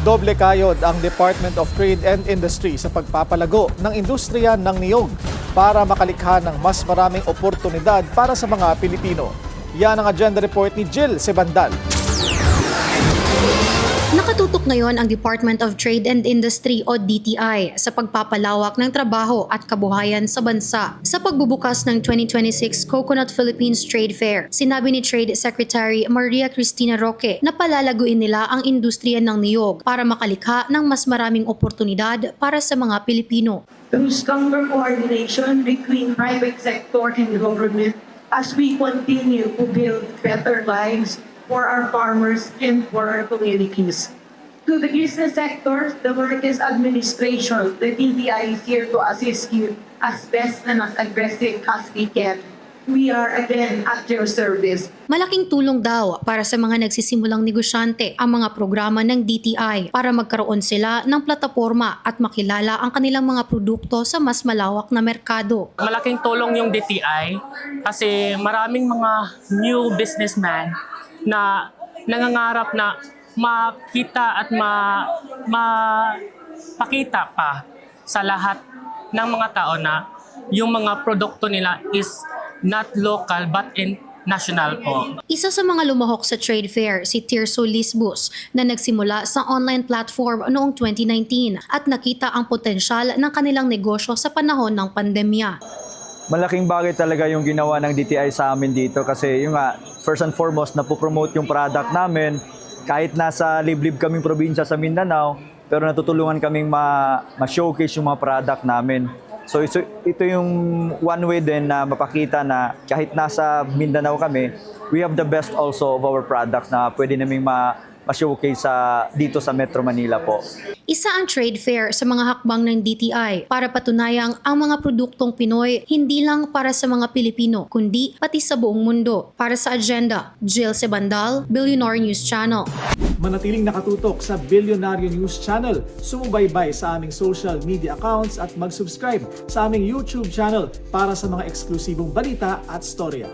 Doble kayod ang Department of Trade and Industry sa pagpapalago ng industriya ng niyog para makalikha ng mas maraming oportunidad para sa mga Pilipino. Yan ang agenda report ni Jill Sebandal. Nakatutok ngayon ang Department of Trade and Industry o DTI sa pagpapalawak ng trabaho at kabuhayan sa bansa. Sa pagbubukas ng 2026 Coconut Philippines Trade Fair, sinabi ni Trade Secretary Maria Cristina Roque na palalaguin nila ang industriya ng niyog para makalikha ng mas maraming oportunidad para sa mga Pilipino. Through stronger coordination between private sector and government as we continue to build better lives for our farmers and for our communities. To the business sector, the Marquez administration, the DTI is here to assist you as best and as aggressive as we can. We are again at your service. Malaking tulong daw para sa mga nagsisimulang negosyante ang mga programa ng DTI para magkaroon sila ng plataporma at makilala ang kanilang mga produkto sa mas malawak na merkado. Malaking tulong yung DTI kasi maraming mga new businessmen na nangangarap na makita at mapakita pa sa lahat ng mga tao na yung mga produkto nila is not local but national po. Isa sa mga lumahok sa trade fair si Tirso Lisbus na nagsimula sa online platform noong 2019 at nakita ang potensyal ng kanilang negosyo sa panahon ng pandemya. Malaking bagay talaga yung ginawa ng DTI sa amin dito kasi yung nga, first and foremost, napopromote yung product namin. Kahit nasa liblib kaming probinsya sa Mindanao, pero natutulungan kaming ma-showcase yung mga product namin. So ito yung one way din na mapakita na kahit nasa Mindanao kami, we have the best also of our products na pwede naming ma-showcase dito sa Metro Manila po. Isa ang trade fair sa mga hakbang ng DTI para patunayang ang mga produktong Pinoy hindi lang para sa mga Pilipino, kundi pati sa buong mundo. Para sa agenda, Jill Sebandal, Billionaire News Channel. Manatiling nakatutok sa Billionaire News Channel, sumubaybay sa aming social media accounts at mag-subscribe sa aming YouTube channel para sa mga eksklusibong balita at storya.